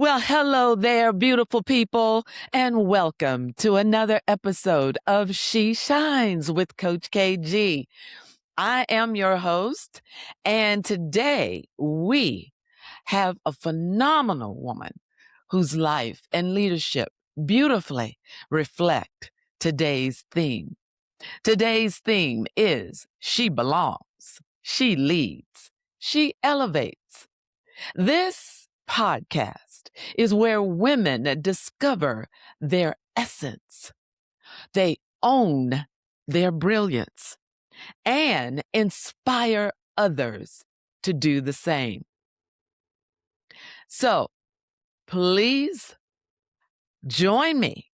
Well, hello there, beautiful people, and welcome to another episode of She Shines with Coach KG. I am your host, and today we have a phenomenal woman whose life and leadership beautifully reflect today's theme. Today's theme is She Belongs, She Leads, She Elevates. This podcast is where women discover their essence. They own their brilliance and inspire others to do the same. So please join me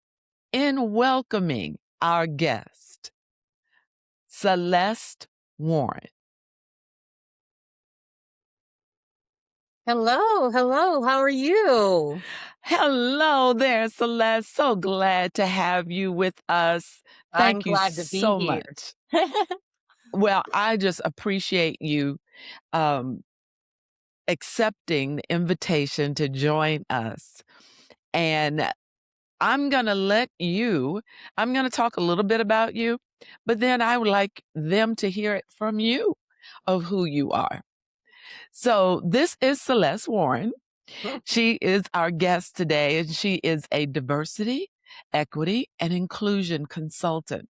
in welcoming our guest, Celeste Warren. Hello, hello. How are you? Hello there, Celeste. So glad to have you with us. I'm Thank you glad to be so here. much. Well, I just appreciate you accepting the invitation to join us. And I'm going to talk a little bit about you, but then I would like them to hear it from you of who you are. So this is Celeste Warren. She is our guest today, and she is a diversity, equity, and inclusion consultant.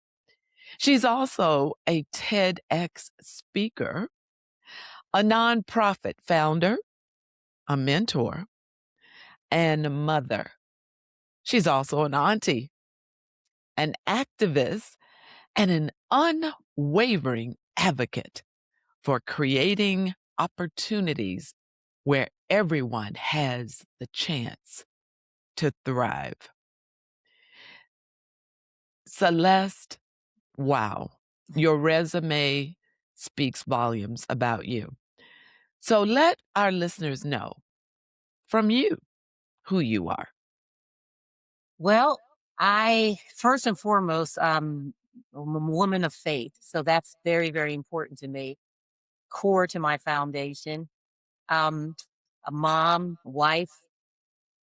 She's also a TEDx speaker, a nonprofit founder, a mentor, and a mother. She's also an auntie, an activist, and an unwavering advocate for creating opportunities where everyone has the chance to thrive. Celeste, wow, your resume speaks volumes about you. So let our listeners know from you who you are. Well, I first and foremost, I'm a woman of faith. So that's very, very important to me, core to my foundation. Um, a mom, wife,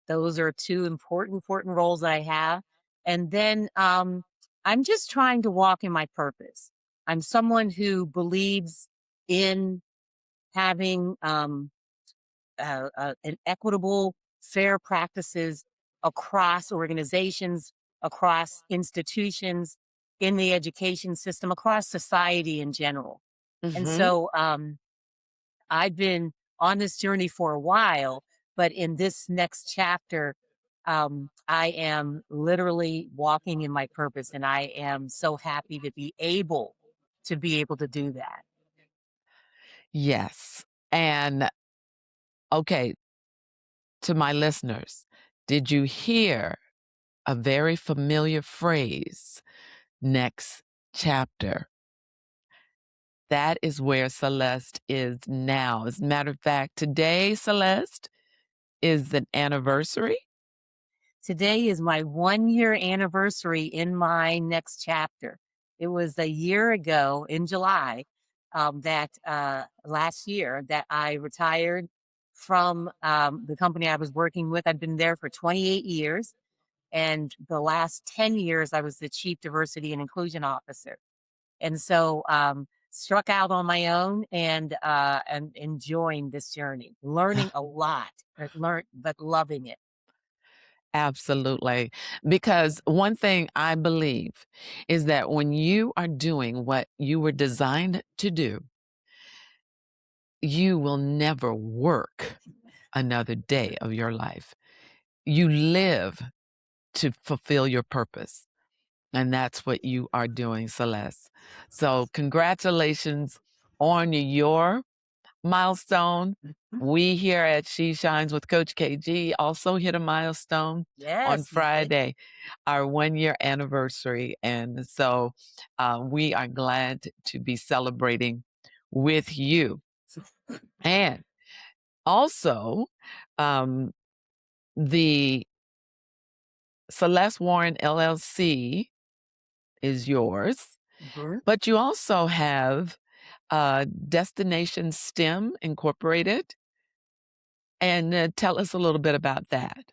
those are two important roles I have. And then I'm just trying to walk in my purpose. I'm someone who believes in having an equitable, fair practices across organizations, across institutions, in the education system, across society in general. And Mm-hmm. so I've been on this journey for a while, but in this next chapter, I am literally walking in my purpose, and I am so happy to be able to do that. Yes. And okay, to my listeners, did you hear a very familiar phrase, next chapter? That is where Celeste is now. As a matter of fact, today, Celeste, is an anniversary. Today is my 1-year anniversary in my next chapter. It was a year ago in July last year that I retired from the company I was working with. I'd been there for 28 years. And the last 10 years, I was the Chief Diversity and Inclusion Officer. And so struck out on my own and enjoying this journey, learning a lot, but loving it. Absolutely. Because one thing I believe is that when you are doing what you were designed to do, you will never work another day of your life. You live to fulfill your purpose. And that's what you are doing, Celeste. So congratulations on your milestone. We here at She Shines with Coach KG also hit a milestone on Yes, we did. Friday, our 1-year anniversary. And so we are glad to be celebrating with you. And also, the Celeste Warren LLC is yours, Mhm. but you also have Destination STEM Incorporated And, tell us a little bit about that.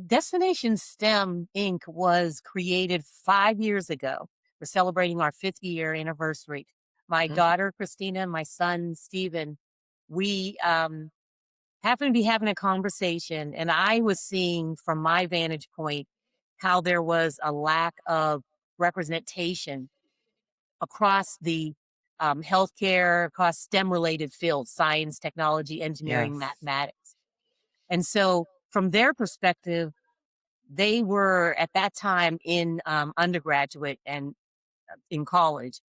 Destination STEM Inc. was created 5 years ago. We're celebrating our 50-year anniversary. My Mhm. daughter, Christina, and my son, Stephen, we happened to be having a conversation, and I was seeing from my vantage point how there was a lack of representation across the healthcare, across STEM related fields, science, technology, engineering, Yes. mathematics. And so, from their perspective, they were at that time in undergraduate and in college,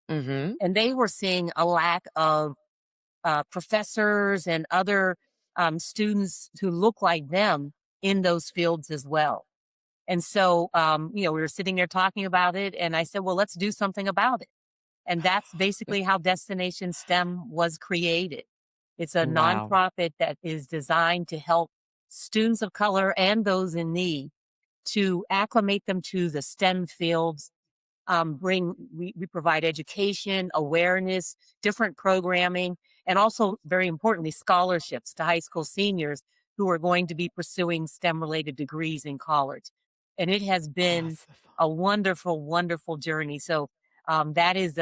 Mhm. and they were seeing a lack of professors and other students who look like them in those fields as well. And so, we were sitting there talking about it, and I said, well, let's do something about it. And that's basically how Destination STEM was created. It's a Wow. nonprofit that is designed to help students of color and those in need to acclimate them to the STEM fields. We provide education, awareness, different programming, and also, very importantly, scholarships to high school seniors who are going to be pursuing STEM related degrees in college. And it has been Awesome. a wonderful, wonderful journey. So that is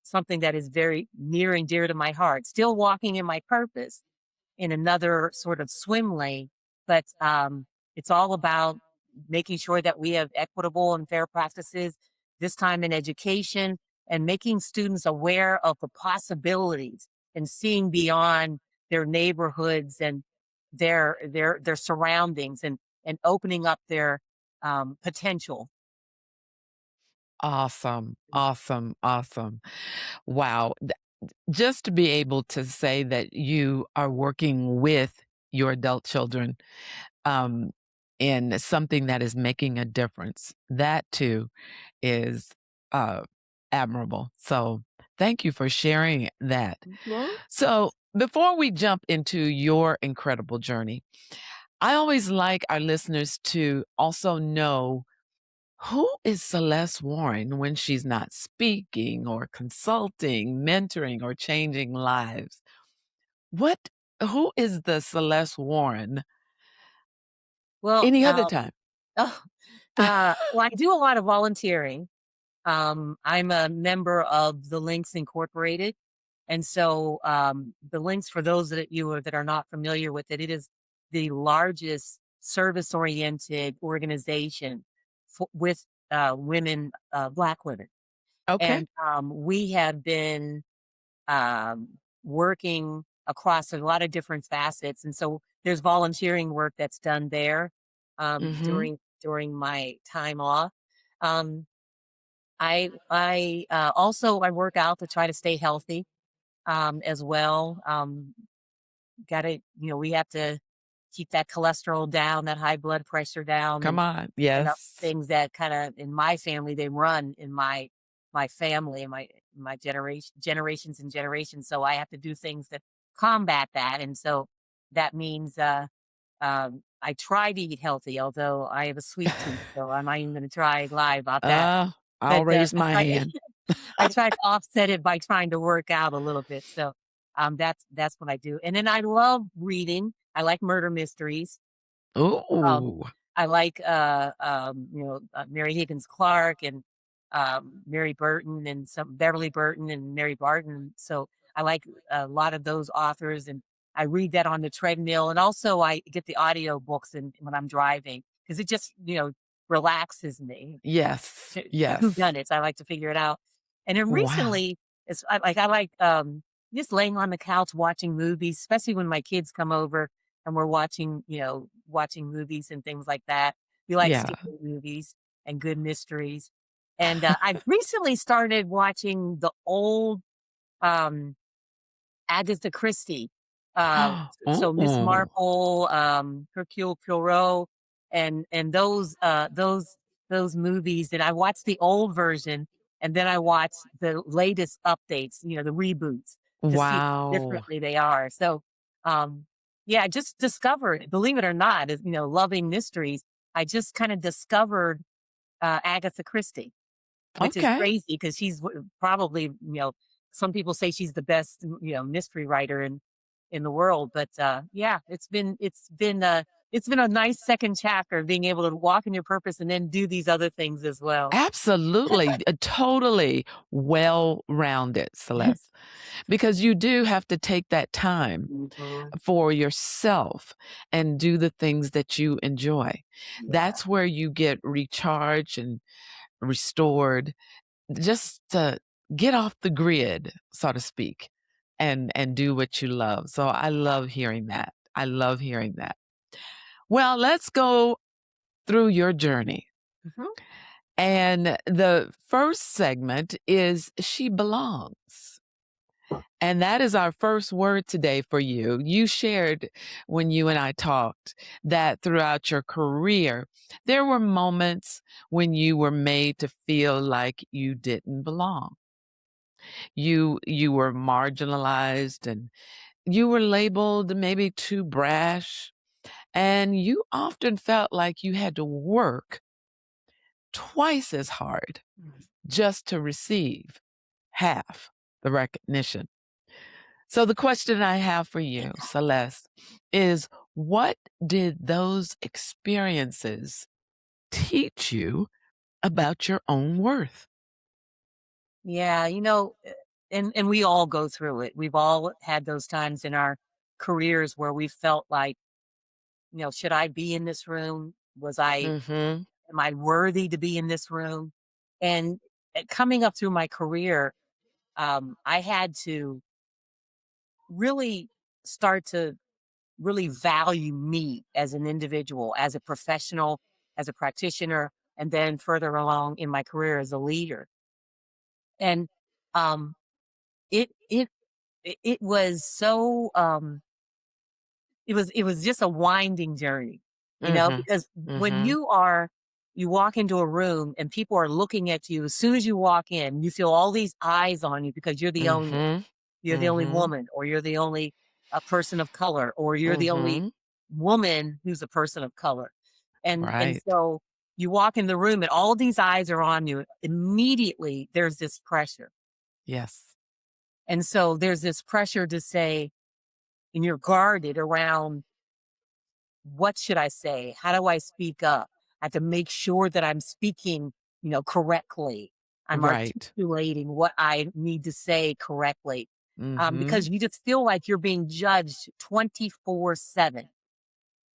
something that is very near and dear to my heart. Still walking in my purpose in another sort of swim lane, but it's all about making sure that we have equitable and fair practices, this time in education, and making students aware of the possibilities and seeing beyond their neighborhoods and their surroundings, and opening up their potential. Awesome, awesome, awesome. Wow. Just to be able to say that you are working with your adult children, um, in something that is making a difference, that too is, uh, admirable. So, thank you for sharing that. Mhm. So, before we jump into your incredible journey, I always like our listeners to also know, who is Celeste Warren when she's not speaking or consulting, mentoring, or changing lives? What who is the Celeste Warren Well, any other time? oh, well, I do a lot of volunteering. I'm a member of the Links Incorporated. And so the Links, for those that are not familiar with it, it is the largest service oriented organization with women, Black women. Okay. And we have been um, working across a lot of different facets. And so there's volunteering work that's done there Mhm. during my time off. Um, I also I work out to try to stay healthy, as well. Gotta we have to keep that cholesterol down, that high blood pressure down, Come on. and Yes. things that kinda in my family, they run in my family and my generations and generations, so I have to do things to combat that, and so that means, I try to eat healthy, although I have a sweet tooth, so I'm not even gonna try lie about that. I'll But, raise I my try hand. I try to offset it by trying to work out a little bit, so, that's what I do, and then I love reading. I like murder mysteries. Um, Ooh. I like, Mary Higgins Clark and, Mary Burton and some Beverly Burton and Mary Barton, so I like a lot of those authors, and I read that on the treadmill, and also I get the audio books and when I'm driving because it just, relaxes me. Yes. Yes. Whodunits, I like to figure it out. And then Wow. recently, I like just laying on the couch watching movies, especially when my kids come over and we're watching movies and things like that. We like Yeah. scary movies and good mysteries. And, I've recently started watching the old, um Agatha Christie. So Miss Ooh. Marple, Hercule Poirot, and those movies. And I watched the old version, and then I watched the latest updates, the reboots, to see how Wow. differently they are. So, um, yeah, I just discovered, believe it or not, loving mysteries. I just kind of discovered Agatha Christie, which is Okay. crazy because she's probably, some people say she's the best, mystery writer in the world. But yeah, it's been a nice second chapter being able to walk in your purpose and then do these other things as well. Absolutely, totally well-rounded, Celeste, because you do have to take that time Mhm. for yourself and do the things that you enjoy. Yeah. That's where you get recharged and restored, just to get off the grid, so to speak, and do what you love. So I love hearing that. I love hearing that. Well, let's go through your journey. Mhm. And the first segment is She Belongs. And that is our first word today for you. You shared when you and I talked that throughout your career, there were moments when you were made to feel like you didn't belong. You were marginalized and you were labeled maybe too brash, and you often felt like you had to work twice as hard just to receive half the recognition. So the question I have for you, Celeste, is what did those experiences teach you about your own worth? Yeah, and we all go through it. We've all had those times in our careers where we felt like, should I be in this room? Mhm. Am I worthy to be in this room? And coming up through my career, I had to really start to really value me as an individual, as a professional, as a practitioner, and then further along in my career as a leader. And um, it it it was so it was just a winding journey, Mhm. because when Mhm. you walk into a room and people are looking at you as soon as you walk in, you feel all these eyes on you because Mhm. you're the only Mhm. woman, or you're the only person of color, or you're the only Mhm. woman who's a person of color. And Right. so you walk in the room and all these eyes are on you. Immediately there's this pressure. Yes. And so there's this pressure to say, and you're guarded around, what should I say? How do I speak up? I have to make sure that I'm speaking, correctly. I'm Right. articulating what I need to say correctly. Mhm. Because you just feel like you're being judged 24/7,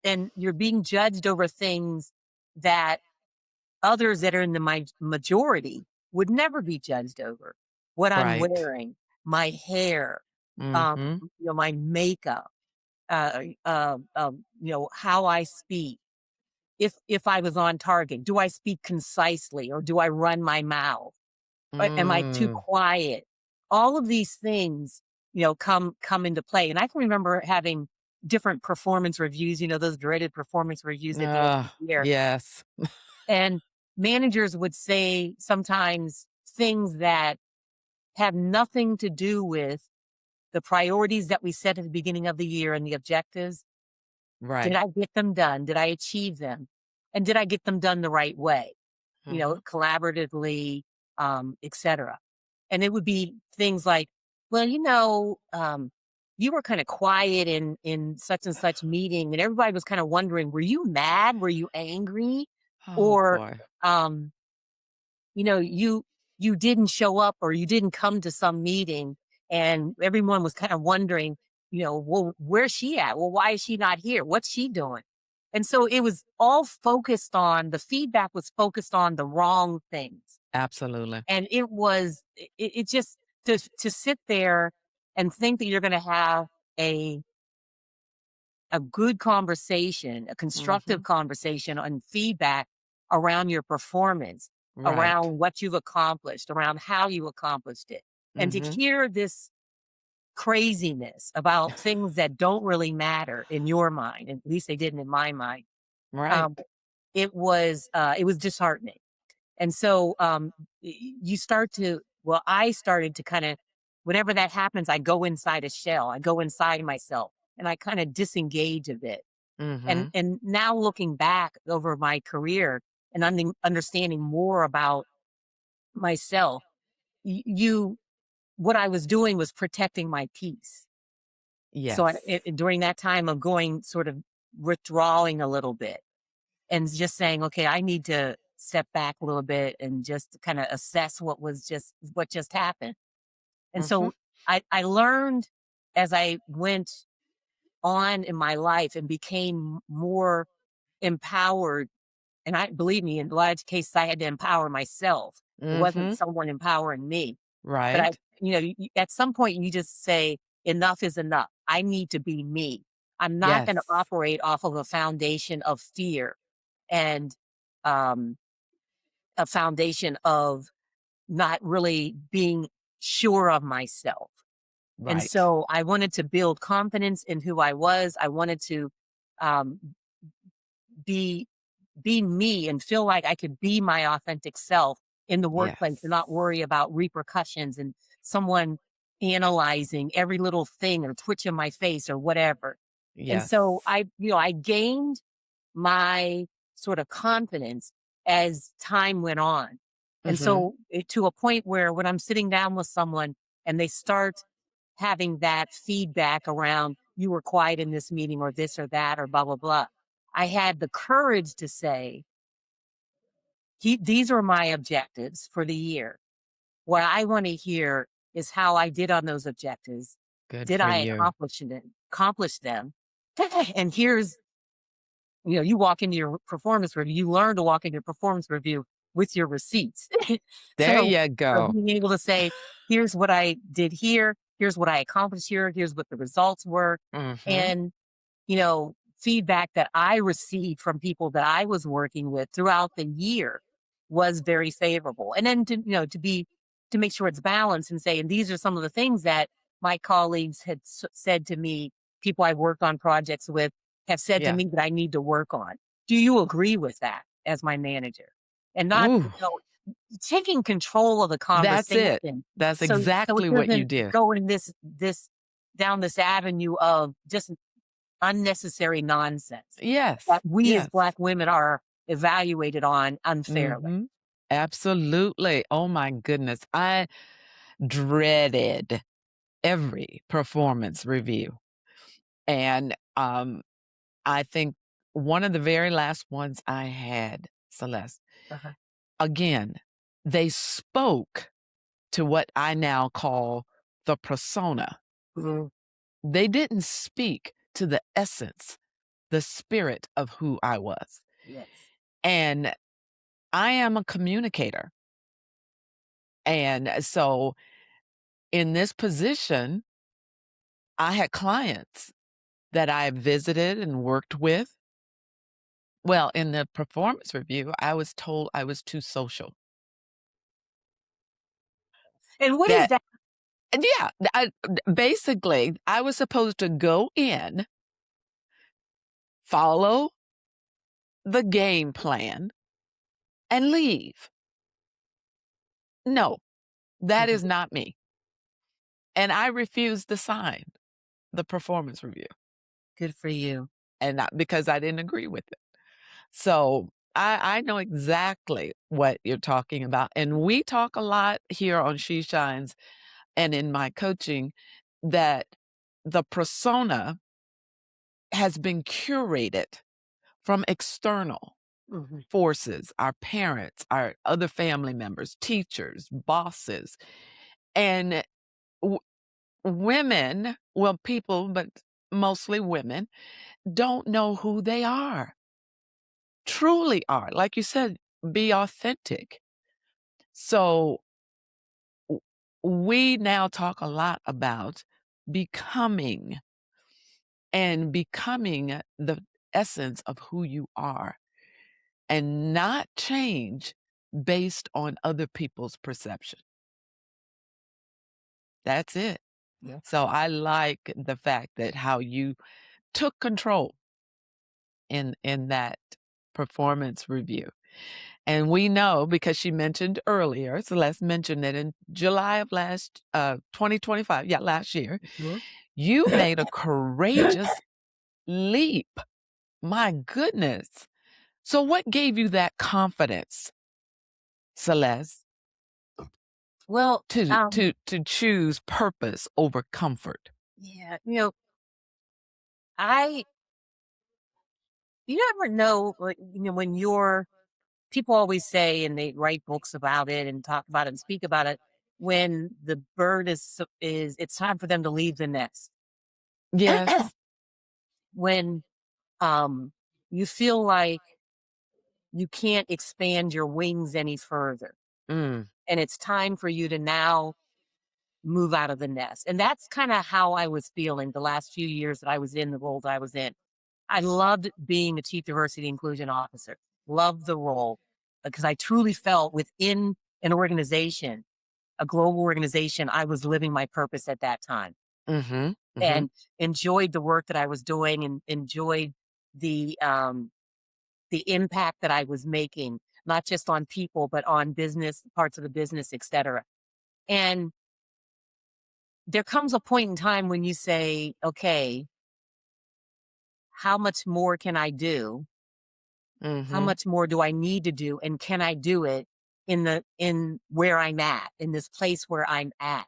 and you're being judged over things that others that are in the majority would never be judged over. What I'm Right. wearing, my hair, Mhm. my makeup, how I speak. If I was on target, do I speak concisely or do I run my mouth? Am I too Mm. quiet? All of these things, come into play. And I can remember having different performance reviews, those dreaded performance reviews at the end of the year. Yes. And managers would say sometimes things that have nothing to do with the priorities that we set at the beginning of the year and the objectives. Did Right. I get them done? Did I achieve them? And did I get them done the right way? Mhm. Collaboratively, et cetera. And it would be things like, well, you were kind of quiet in such and such meeting, and everybody was kind of wondering, were you mad? Were you angry? Oh, Or, boy. um, you didn't show up, or you didn't come to some meeting, and everyone was kind of wondering, well, where's she at? Well, why is she not here? What's she doing? And so it was all focused on, the feedback was focused on the wrong things. Absolutely. And it just, to sit there and think that you're going to have a a good conversation, a constructive Mhm. conversation on feedback around your performance, Right. around what you've accomplished, around how you accomplished it. And to Mhm. hear this craziness about things that don't really matter in your mind, at least they didn't in my mind, Right. um, it was disheartening. And so you start to, well, I started to kind of, whenever that happens, I go inside a shell, I go inside myself, and I kind of disengage a bit. And Mhm. and now looking back over my career and understanding more about myself, you what I was doing was protecting my peace. So Yes. during that time of going sort of withdrawing a little bit and just saying, okay, I need to step back a little bit and just kind of assess what just happened. And Mhm. so I learned as I went on in my life and became more empowered. And I believe me, in a lot of cases, I had to empower myself. It wasn't Mhm. someone empowering me. But Right. at some point, you just say, enough is enough. I need to be me. I'm not going to Yes. operate off of a foundation of fear and um, a foundation of not really being sure of myself. And Right. so I wanted to build confidence in who I was. I wanted to um, be be me and feel like I could be my authentic self in the workplace and not Yes. worry about repercussions and someone analyzing every little thing or twitch in my face or whatever. And so Yes. I gained my sort of confidence as time went on. And Mhm. so to a point where when I'm sitting down with someone and they start having that feedback around, you were quiet in this meeting or this or that or blah, blah, blah. I had the courage to say, these are my objectives for the year. What I want to hear is how I did on those objectives. Good Did for I you. accomplish them? And here's, you walk into your performance review, you learn to walk into your performance review with your receipts. There so, you so go. being able to say, here's what I did here, here's what I accomplished here, here's what the results were. Mhm. And feedback that I received from people that I was working with throughout the year was very favorable. And then to make sure it's balanced and say, and these are some of the things that my colleagues had said to me, people I've worked on projects with have said to Yeah. me that I need to work on. Do you agree with that as my manager? And not, Ooh, taking control of the that's it. conversation That's so it exactly what you doesn't did. go in this down this avenue of just unnecessary nonsense Yes. that we as Yes. Black women are evaluated on unfairly. Mhm. Absolutely. Oh my goodness. I dreaded every performance review. And, I think one of the very last ones I had, Celeste, Uh-huh. again, they spoke to what I now call the persona. Mhm. They didn't speak to the essence, the spirit of who I was. Yes. And I am a communicator. And so in this position, I had clients that I visited and worked with. Well, in the performance review, I was told I was too social. And what is That that? yeah, basically, I was supposed to go in, follow the game plan, and leave. No, that is Mhm. not me. And I refused to sign the performance review, Good for you. and not because I didn't agree with it. So I know exactly what you're talking about. And we talk a lot here on She Shines and in my coaching that the persona has been curated from external Mhm. forces, our parents, our other family members, teachers, bosses, and w- women, well, people, but mostly women, don't know who they are, truly are. Like you said, be authentic. So w- we now talk a lot about becoming and becoming the essence of who you are and not change based on other people's perception. That's it. Yeah. So I like the fact that how you took control in that performance review. And we know because she mentioned earlier, Celeste mentioned that in July of 2025, yeah, last year, Mhm. you made a courageous leap. My goodness. So what gave you that confidence, Celeste, Well, to choose purpose over comfort? yeah, I you never know, like, when you're people always say, and they write books about it and talk about it and speak about it, when the bird is it's time for them to leave the nest. Yes. When um you feel like you can't expand your wings any further, Mm, and it's time for you to now move out of the nest. And that's kind of how I was feeling the last few years that I was in the role that I was in. I loved being a chief diversity inclusion officer. Loved the role because I truly felt within an organization, a global organization, I was living my purpose at that time mhm, mhm. and enjoyed the work that I was doing and enjoyed the um the impact that I was making, not just on people, but on business, parts of the business, et cetera. And there comes a point in time when you say, okay, how much more can I do? How Mhm. much more do I need to do? And can I do it in where I'm at, in this place where I'm at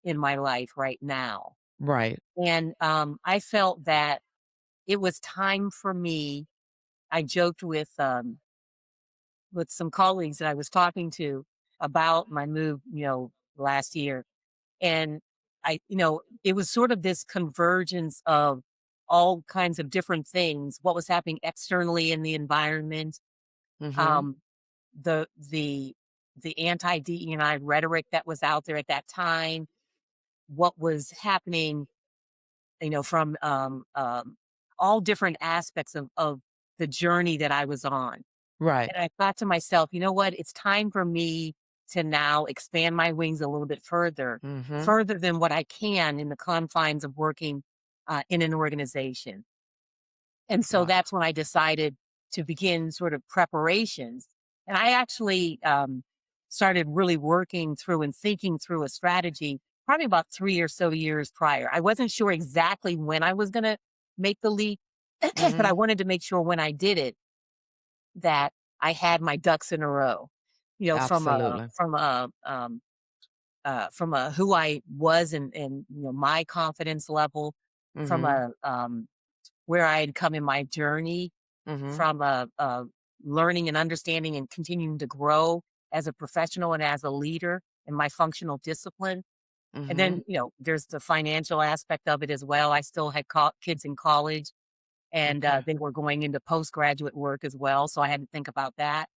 in my life right now? Right. And I felt that it was time for me. I joked with some colleagues that I was talking to about my move, last year. And it was sort of this convergence of all kinds of different things, what was happening externally in the environment, Mhm. um, the the anti-DEI rhetoric that was out there at that time, what was happening, from all different aspects of the journey that I was on. Right. And I thought to myself, you know what? It's time for me to now expand my wings a little bit further, Mhm. further than what I can in the confines of working in an organization. And so Wow. that's when I decided to begin sort of preparations. And I actually started really working through and thinking through a strategy probably about 3 or so years prior. I wasn't sure exactly when I was going to make the leap, but I Mhm. wanted to make sure when I did it that I had my ducks in a row, from a Absolutely. from a who I was and my confidence level, from Mhm. a where I had come in my journey, Mhm. from a learning and understanding and continuing to grow as a professional and as a leader in my functional discipline. And Mhm. then, there's the financial aspect of it as well. I still had kids in college and Okay. they were going into postgraduate work as well. So I had to think about that.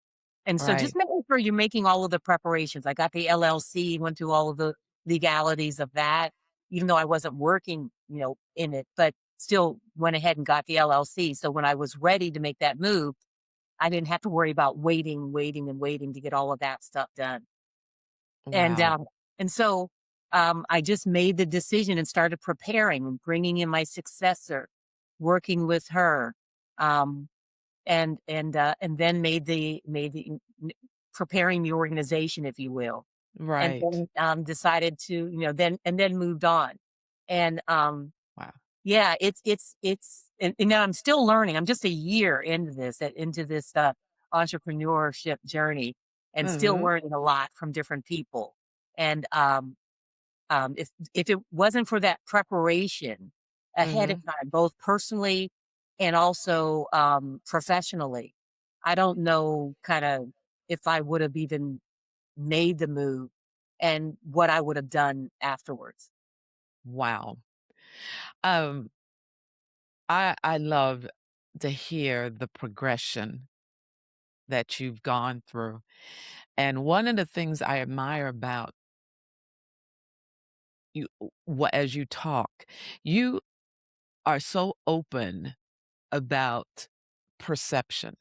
And so Right. just making sure you're making all of the preparations. I got the LLC, went through all of the legalities of that, even though I wasn't working, in it, but still went ahead and got the LLC. So when I was ready to make that move, I didn't have to worry about waiting and waiting to get all of that stuff done. And Wow. um, and so I just made the decision and started preparing and bringing in my successor, working with her. Um, and then made the preparing the organization, if you will, and Right. then decided to then moved on, and Wow. yeah, and now I'm still learning. I'm just a year into this entrepreneurship journey, and still Mhm. learning a lot from different people. And if it wasn't for that preparation ahead of Mhm. time, both personally and also professionally, I don't know kind of if I would have even made the move and what I would have done afterwards. Wow. Um, I love to hear the progression that you've gone through. And one of the things I admire about you, as you talk, you are so open about perception,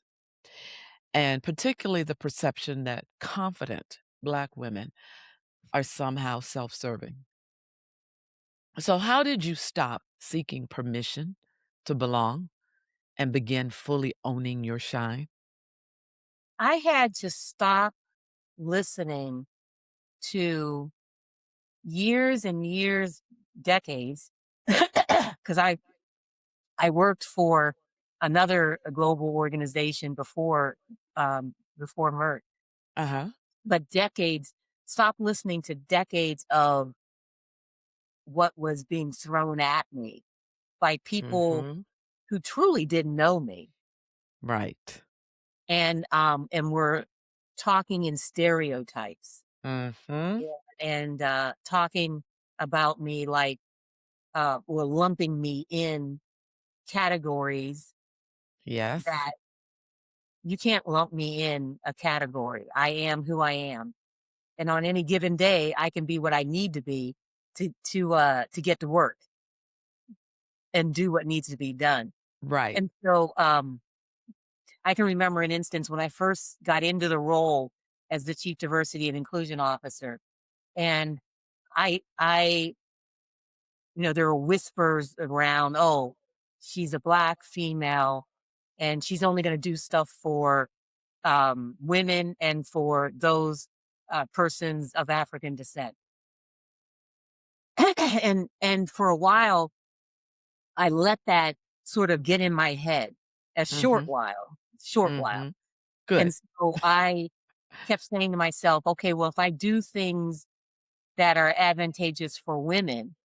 and particularly the perception that confident Black women are somehow self serving. So, how did you stop seeking permission to belong and begin fully owning your shine? I had to stop listening to years and years, decades, because I worked for another global organization before Merck, Uh huh. but decades. Stop listening to decades of what was being thrown at me by people Mhm. who truly didn't know me Right. and were talking in stereotypes, Mhm. yeah, and talking about me like or lumping me in categories Yes. that you can't lump me in a category. I am who I am. And on any given day, I can be what I need to be to get to work and do what needs to be done. Right. And so I can remember an instance when I first got into the role as the chief diversity and inclusion officer. And I there were whispers around, oh, she's a black female and she's only going to do stuff for women and for those persons of African descent. And for a while, I let that sort of get in my head a Mhm. short while. Mhm. Good. And so I kept saying to myself, okay, well, if I do things that are advantageous for women,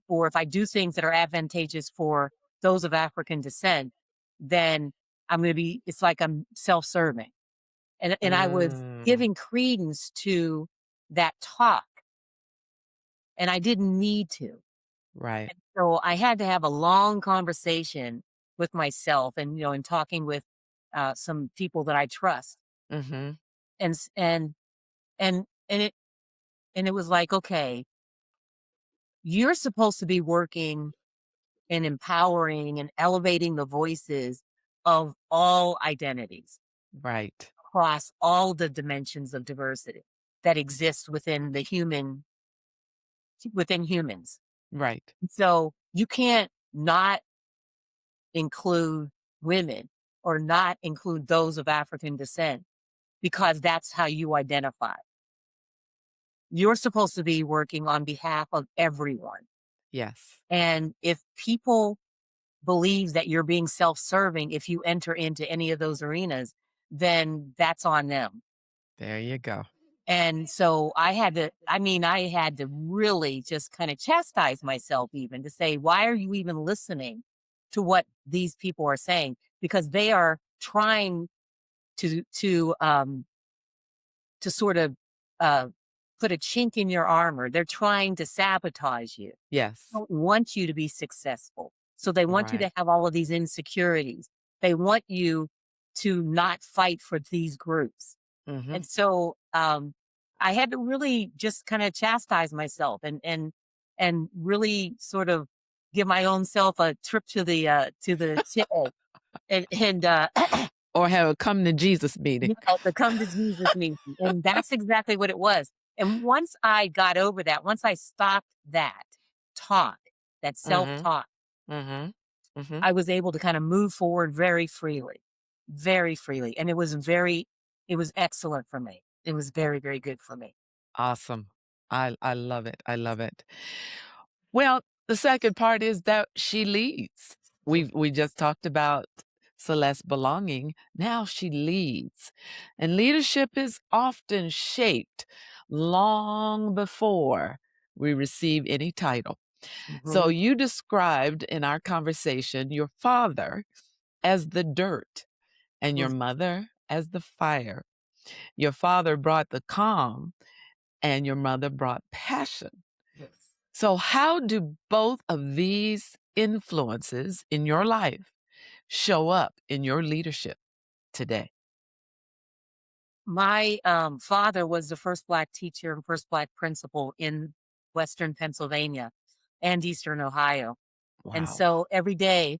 or if I do things that are advantageous for those of African descent, then I'm going to be, it's like I'm self serving. And I was Mm. giving credence to that talk, and I didn't need to. Right. And so I had to have a long conversation with myself and, and talking with some people that I trust. Mhm. And, s- and, and it, and it was like, okay, you're supposed to be working and empowering and elevating the voices of all identities Right. across all the dimensions of diversity that exist within humans. Right. So you can't not include women or not include those of African descent because that's how you identify. You're supposed to be working on behalf of everyone. Yes. And if people believe that you're being self-serving if you enter into any of those arenas, then that's on them. There you go. And so I had to really just kind of chastise myself even to say, why are you even listening to what these people are saying? Because they are trying to to um to sort of uh put a chink in your armor. They're trying to sabotage you. Yes. Don't want you to be successful. So they want you Right. to have all of these insecurities. They want you to not fight for these groups. Mhm. And so I had to really just kind of chastise myself and really sort of give my own self a trip to the chin and Or have a come to Jesus meeting. you know, to come to Jesus meeting. And that's exactly what it was. And once I got over that, once I stopped that talk, that self Mhm. talk, Mhm. Mhm. I was able to kind of move forward very freely, very freely. And it was excellent for me. It was very, very good for me. Awesome. I love it. I love it. Well, the second part is that she leads. We just talked about Celeste belonging. Now she leads. And leadership is often shaped long before we receive any title. So Mhm. you described in our conversation your father as the dirt and your Mhm. mother as the fire. Your father brought the calm and your mother brought passion. Yes. So, how do both of these influences in your life show up in your leadership today? My father was the first Black teacher and first Black principal in Western Pennsylvania and Eastern Ohio. And Wow. so every day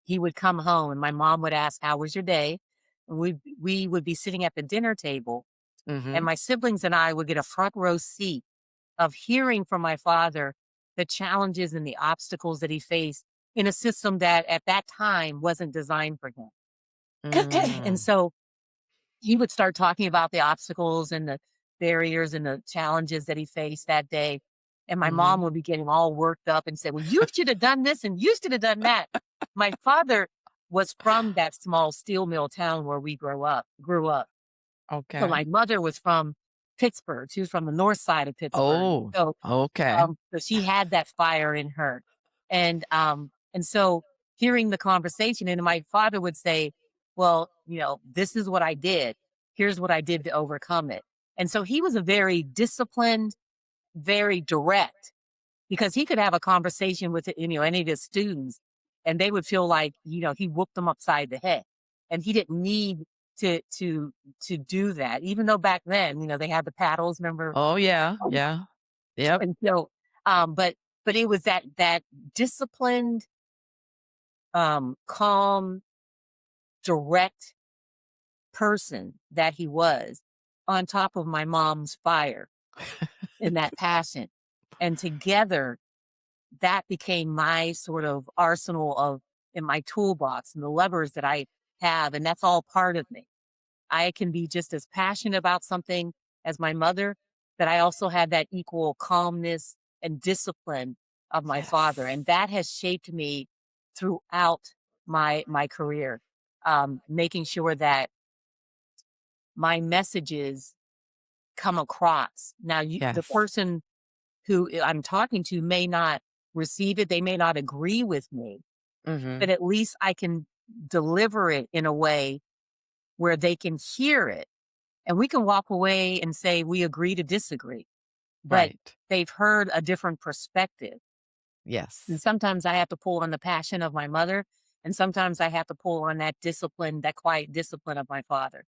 he would come home and my mom would ask, "How was your day?" And we would be sitting at the dinner table, and Mhm. my siblings and I would get a front row seat of hearing from my father the challenges and the obstacles that he faced in a system that at that time wasn't designed for him. And Mm. so he would start talking about the obstacles and the barriers and the challenges that he faced that day. And my mom Mhm. would be getting all worked up and say, "Well, you should have done this and you should have done that." My father was from that small steel mill town where we grew up. So Okay. my mother was from Pittsburgh. She was from the north side of Pittsburgh. Oh, okay. So she had that fire in her. And so hearing the conversation, and my father would say, well, this is what I did. Here's what I did to overcome it. And so he was a very disciplined, very direct, because he could have a conversation with any of his students, and they would feel like he whooped them upside the head, and he didn't need to do that. Even though back then, they had the paddles, remember? Oh, yeah, Um, yeah. Yep. and so, but it was that disciplined, calm, direct person that he was, on top of my mom's fire and that passion, and together that became my sort of arsenal of in my toolbox and the levers that I have, and that's all part of me. I can be just as passionate about something as my mother, but I also had that equal calmness and discipline of my father, Yes. and that has shaped me throughout my career. Making sure that my messages come across. Now, the Yes. person who I'm talking to may not receive it; they may not agree with me, but Mhm. at least I can deliver it in a way where they can hear it, and we can walk away and say we agree to disagree, but Right. they've heard a different perspective. And Yes. sometimes I have to pull on the passion of my mother, and sometimes I have to pull on that discipline, that quiet discipline of my father.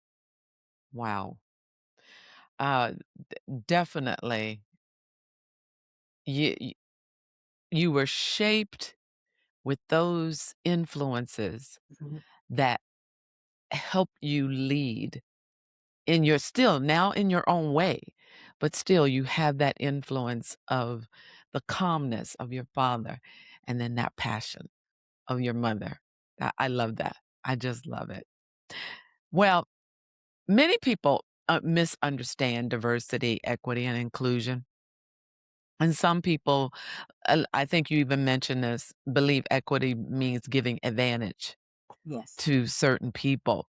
Wow. Uh, definitely. You you were shaped with those influences Mhm. that help you lead in your still now in your own way, but still you have that influence of the calmness of your father and then that passion of your mother. I love that. I just love it. Well, many people misunderstand diversity, equity, and inclusion. And some people, I think you even mentioned this, believe equity means giving advantage Yes. to certain people.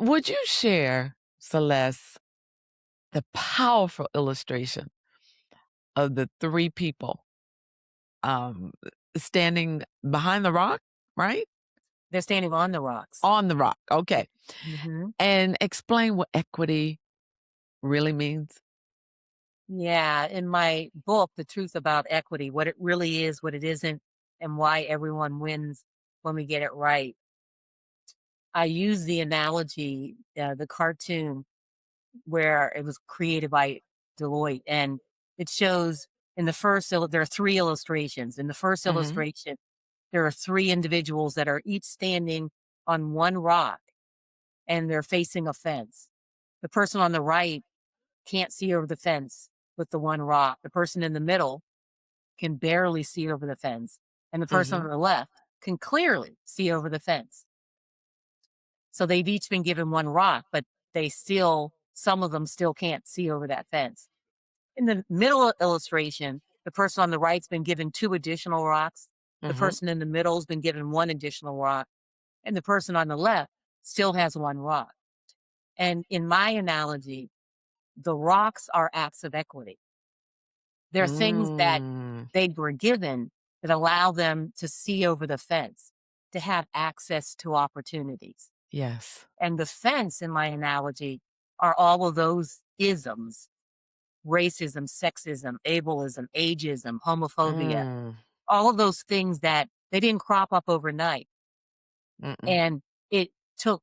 Would you share, Celeste, the powerful illustration of the three people um, standing behind the rock, right? They're standing on the rocks. On the rock. Yeah. Okay. Hmm. And explain what equity really means. Yeah. In my book, The Truth About Equity, what it really is, what it isn't, and why everyone wins when we get it right. I use the analogy, the cartoon where it was created by Deloitte, and it shows in the there are three illustrations. In the first Mhm. illustration, there are three individuals that are each standing on one rock, and they're facing a fence. The person on the right can't see over the fence with the one rock. The person in the middle can barely see over the fence, and the person on Mhm. the left can clearly see over the fence. So they've each been given one rock, but some of them still can't see over that fence. In the middle illustration, the person on the right's been given two additional rocks. The Mhm. person in the middle's been given one additional rock, and the person on the left still has one rock. And in my analogy, the rocks are acts of equity. They're things that Mm. they were given that allow them to see over the fence, to have access to opportunities. Yes. And the fence, in my analogy, are all of those isms: racism, sexism, ableism, ageism, homophobia, Mm. all of those things that they didn't crop up overnight. Mm-mm. And it took,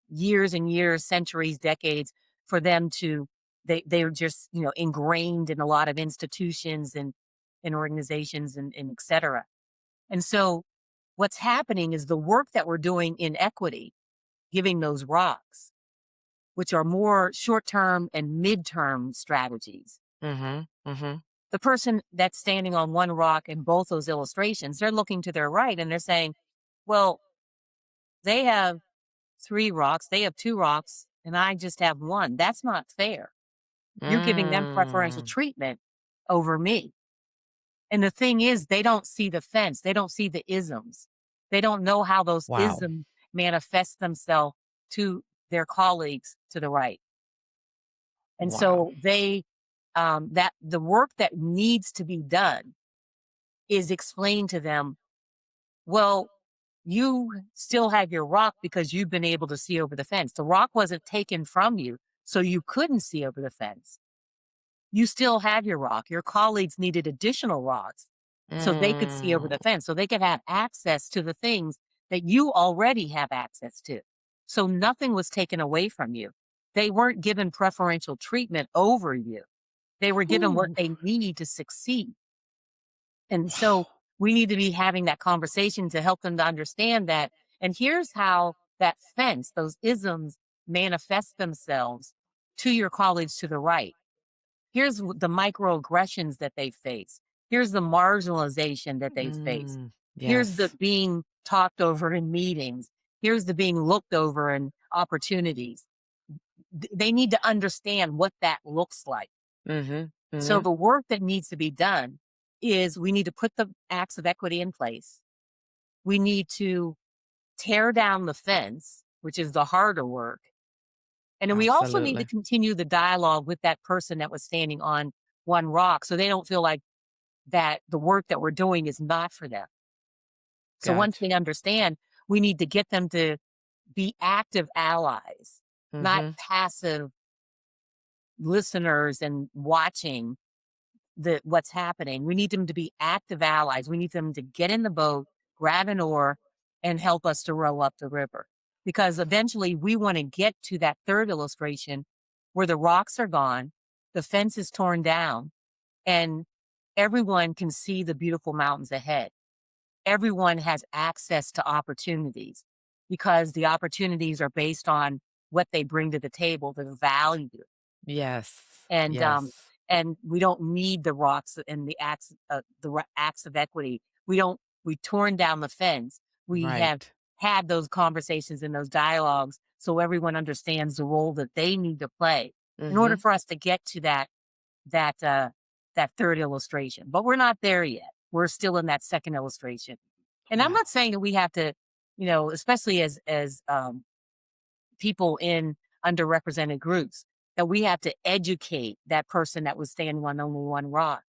years and years, centuries, decades for them to, they were just, ingrained in a lot of institutions and organizations and et cetera. And so what's happening is the work that we're doing in equity, giving those rocks, which are more short-term and mid-term strategies. Mhm. Mhm. The person that's standing on one rock in both those illustrations, they're looking to their right and they're saying, well, they have three rocks, they have two rocks, and I just have one. That's not fair. You're giving them preferential Mm. treatment over me. And the thing is, they don't see the fence, they don't see the isms. They don't know how those Wow. isms manifest themselves to their colleagues to the right. And Wow. so that the work that needs to be done is explain to them, well, you still have your rock because you've been able to see over the fence. The rock wasn't taken from you, so you couldn't see over the fence. You still have your rock. Your colleagues needed additional rocks so they could see over Mm. the fence, so they could have access to the things that you already have access to. So nothing was taken away from you. They weren't given preferential treatment over you. They were given what Ooh. they need to succeed. And so we need to be having that conversation to help them to understand that. And here's how that fence, those isms manifest themselves to your colleagues to the right. Here's the microaggressions that they face. Here's the marginalization that they face. Here's the Yes. being talked over in meetings. Here's the being looked over in opportunities. They need to understand what that looks like. Mhm. So Mhm. the work that needs to be done is we need to put the acts of equity in place. We need to tear down the fence, which is the harder work. And then we also need to Absolutely. continue the dialogue with that person that was standing on one rock so they don't feel like that the work that we're doing is not for them. So once Gotcha. they understand, we need to get them to be active allies, not Mhm. passive listeners and watching what's happening. We need them to be active allies. We need them to get in the boat, grab an oar, and help us to row up the river. Because eventually we want to get to that third illustration where the rocks are gone, the fence is torn down, and everyone can see the beautiful mountains ahead. Everyone has access to opportunities because the opportunities are based on what they bring to the table, the value. Yes. And, um, Yes. and we don't need the rocks and acts of equity. We torn down the fence. We have Right. had those conversations and those dialogues so everyone understands the role that they need to play in order Mhm. for us to get to that, uh, that third illustration. But we're not there yet. We're still in that second illustration. And I'm Wow. not saying that we have to, especially as people in underrepresented groups, that we have to educate that person that was standing on only one rock.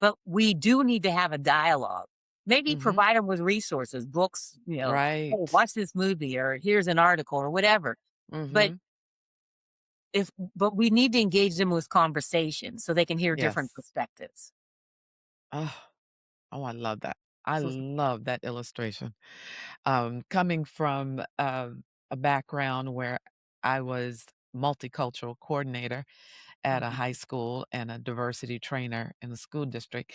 But we do need to have a dialogue. Maybe Mhm. provide them with resources, books, hey, Right. watch this movie or here's an article or whatever. But Mhm. but we need to engage them with conversation so they can hear different Yes. perspectives. Oh, oh, I love that. I love that illustration. Coming from, a background where I was multicultural coordinator at a Mhm. high school and a diversity trainer in the school district,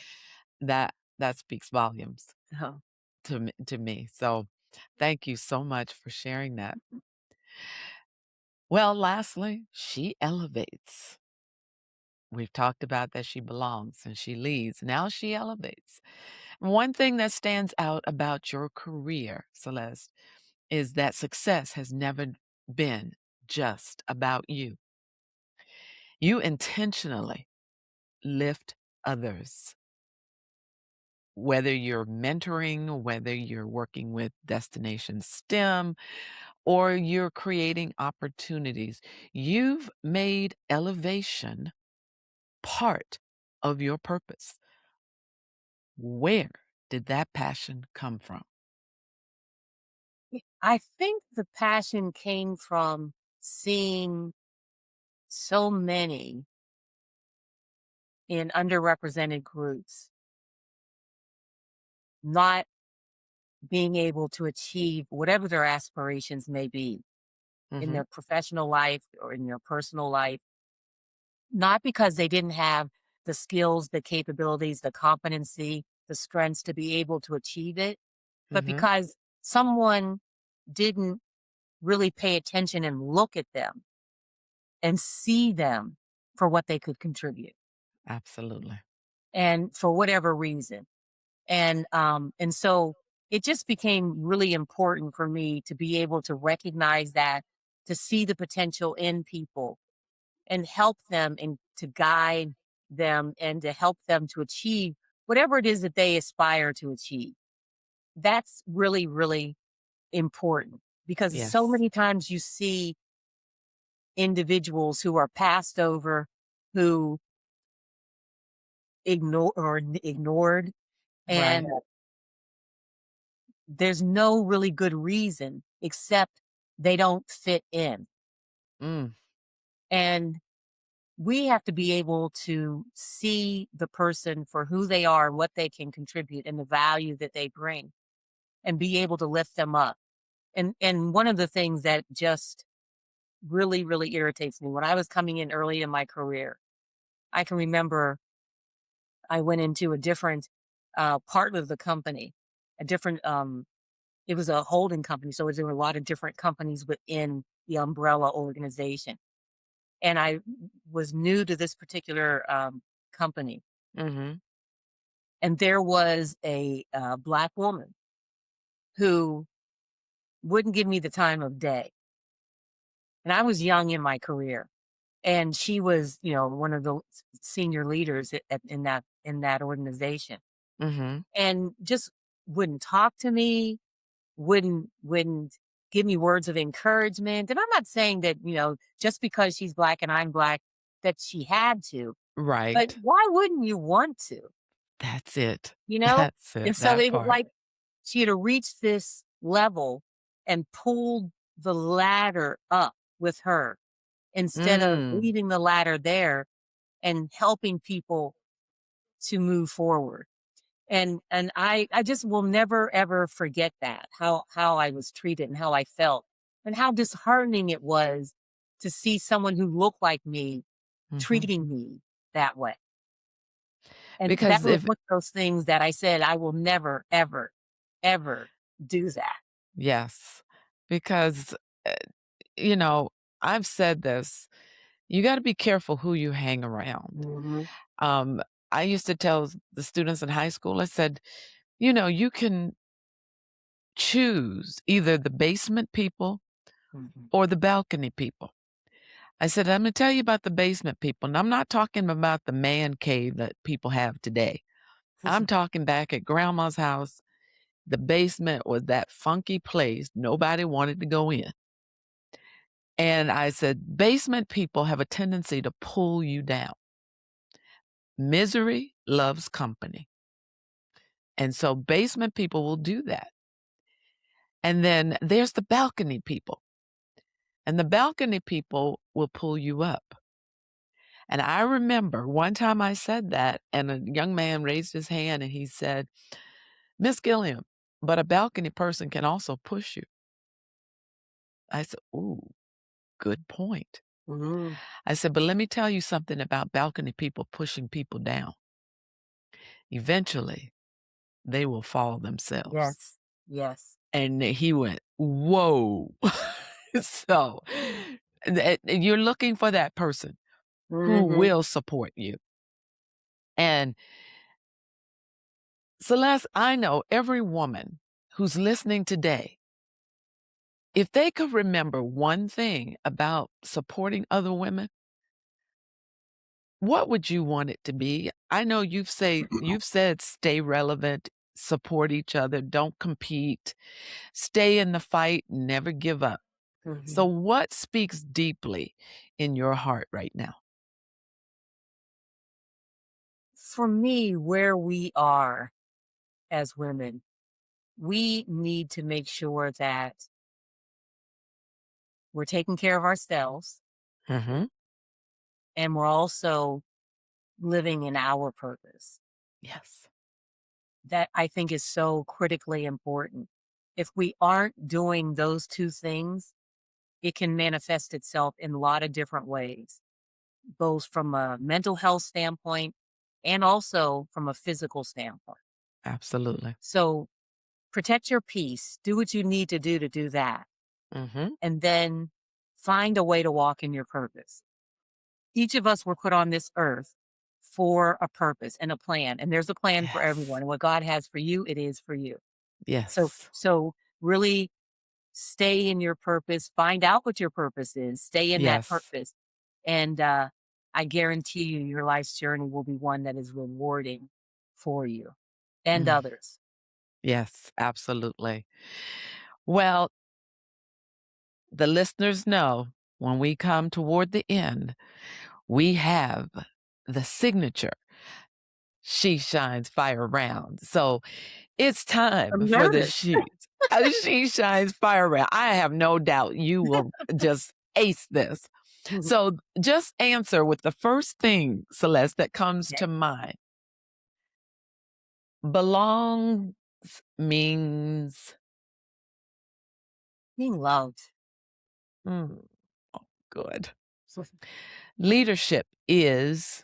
that speaks volumes So, to me. So, thank you so much for sharing that. Well, lastly, she elevates. We've talked about that she belongs and she leads. Now she elevates. One thing that stands out about your career, Celeste, is that success has never been just about you. You intentionally lift others, whether you're mentoring, whether you're working with Destination STEM, or you're creating opportunities. You've made elevation part of your purpose. Where did that passion come from? I think the passion came from seeing so many in underrepresented groups not being able to achieve whatever their aspirations may be in Mhm, their professional life or in their personal life, not because they didn't have the skills, the capabilities, the competency, the strengths to be able to achieve it, but mhm, because someone didn't really pay attention and look at them and see them for what they could contribute. absolutely. And for whatever reason. And so it just became really important for me to be able to recognize that, to see the potential in people and help them and to guide them and to help them to achieve whatever it is that they aspire to achieve. That's really, really important because so Yes. many times you see individuals who are passed over, who ignored, Right. And there's no really good reason except they don't fit in. Mm, And we have to be able to see the person for who they are, what they can contribute, and the value that they bring, and be able to lift them up. And one of the things that just really, really irritates me when I was coming in early in my career, I can remember I went into a different part of the company, a different it was a holding company, so there were a lot of different companies within the umbrella organization. And I was new to this particular company, mhm, and there was a black woman who wouldn't give me the time of day. And I was young in my career, and she was, one of the senior leaders in that organization, mhm. and just wouldn't talk to me, wouldn't give me words of encouragement. And I'm not saying that, just because she's black and I'm black, that she had to, but Right. why wouldn't you want to, That's it. you know? That's it, And so that they would part. like she had reached this level and pulled the ladder up with her instead of Mm, leaving the ladder there and helping people to move forward. And I just will never ever forget that, how I was treated and how I felt and how disheartening it was to see someone who looked like me mhm. treating me that way. And that Because was if one of those things that I said, I will never, ever, ever do that. yes, because, uh, you know, I've said this, you gotta be careful who you hang around. Mhm, Um, I used to tell the students in high school, I said, "You can choose either the basement people mhm, or the balcony people." I said, "I'm gonna tell you about the basement people, and I'm not talking about the man cave that people have today. I'm talking back at grandma's house, the basement was that funky place nobody wanted to go in." And I said, "Basement people have a tendency to pull you down. Misery loves company. And so basement people will do that. And then there's the balcony people, and the balcony people will pull you up." And I remember one time I said that, and a young man raised his hand and he said, "Miss Gilliam, but a balcony person can also push you." I said, "Ooh, good point." mhm. I said, "But let me tell you something about balcony people pushing people down. Eventually, they will fall themselves." Yes, yes. And he went, "Whoa." So, you're looking for that person who Mhm, will support you. And Celeste, I know every woman who's listening today, if they could remember one thing about supporting other women, what would you want it to be? I know you've said stay relevant, support each other, don't compete, stay in the fight, never give up. So mhm. what speaks deeply in your heart right now? For me, where we are as women, we need to make sure that we're taking care of ourselves Mhm. and we're also living in our purpose. Yes. That I think is so critically important. If we aren't doing those two things, it can manifest itself in a lot of different ways, both from a mental health standpoint and also from a physical standpoint. Absolutely. So protect your peace, do what you need to do that, Mhm. and then find a way to walk in your purpose. Each of us were put on this earth for a purpose and a plan, and there's a plan for everyone. Yes. And what God has for you, it is for you. So Yes. so really stay in your purpose, find out what your purpose is, stay in that Yes. purpose. And I guarantee you your life's journey will be one that is rewarding for you and Mm. others. Yes, absolutely. Well, the listeners know when we come toward the end, we have the signature. she shines fire round. So it's time I'm for the nervous. she shines fire round. I have no doubt you will just ace this. So just answer with the first thing, Celeste, that comes to Okay. mind. Belongs means Being loved. mm, oh, good. Leadership is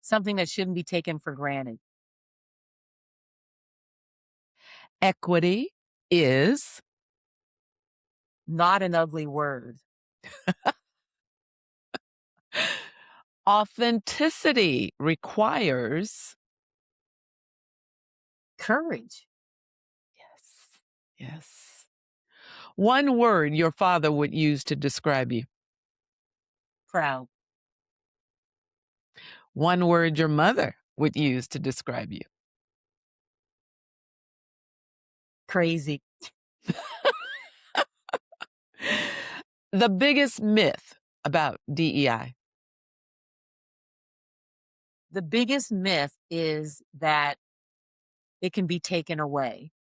Something that shouldn't be taken for granted. equity is Not an ugly word. authenticity requires Courage. yes. Yes. One word your father would use to describe you. Proud. One word your mother would use to describe you. Crazy. The biggest myth about DEI. The biggest myth is that it can be taken away,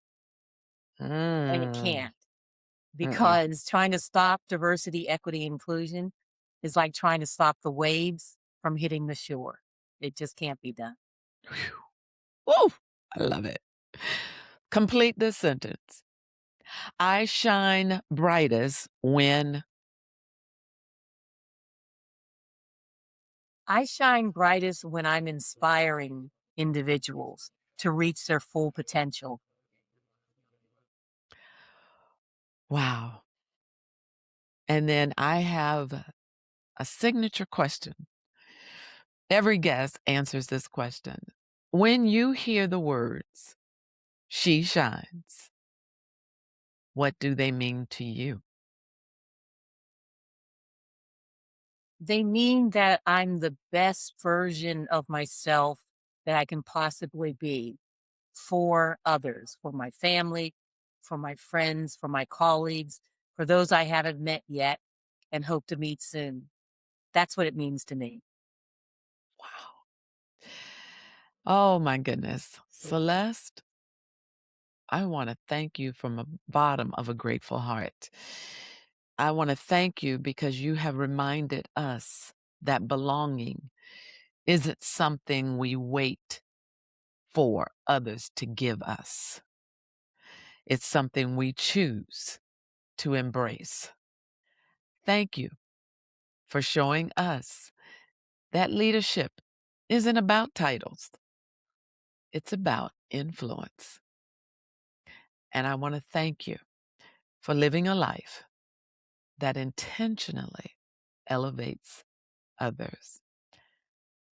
and it Mm, can't, mm-mm. because trying to stop diversity, equity, inclusion is like trying to stop the waves from hitting the shore. It just can't be done. Whew. Woo! I love it. Complete this sentence. I shine brightest when I shine brightest when I'm inspiring individuals to reach their full potential. wow. And then I have a signature question. Every guest answers this question. When you hear the words, she shines, what do they mean to you? They mean that I'm the best version of myself that I can possibly be for others, for my family, for my friends, for my colleagues, for those I haven't met yet and hope to meet soon. That's what it means to me. Wow. Oh my goodness. Celeste, I want to thank you from the bottom of a grateful heart. I want to thank you because you have reminded us that belonging isn't something we wait for others to give us. It's something we choose to embrace. Thank you for showing us that leadership isn't about titles. It's about influence. And I want to thank you for living a life that intentionally elevates others.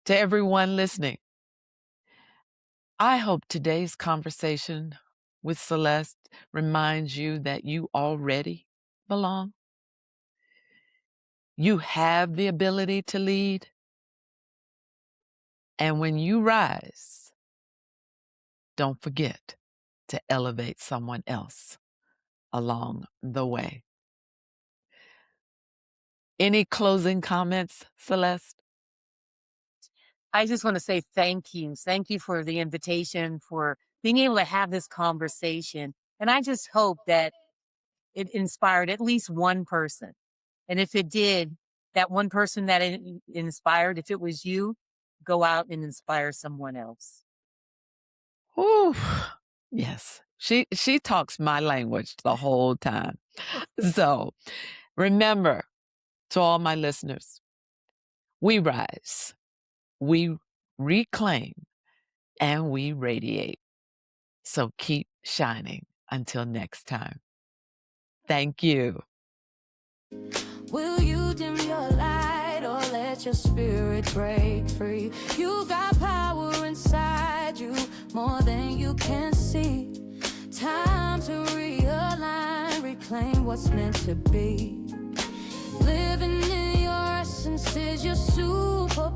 To everyone listening, I hope today's conversation with Celeste reminds you that you already belong. You have the ability to lead. And when you rise, don't forget to elevate someone else along the way. Any closing comments, Celeste? I just want to say thank you. Thank you for the invitation, for being able to have this conversation. And I just hope that it inspired at least one person. And if it did, that one person that it inspired, if it was you, go out and inspire someone else. Ooh, yes. She talks my language the whole time. So remember, to all my listeners, we rise, we reclaim, and we radiate. So keep shining until next time. Thank you. Will you dim your light or let your spirit break free? You got power inside you, more than you can see. Time to realign, reclaim what's meant to be. Living in your essence is your superpower.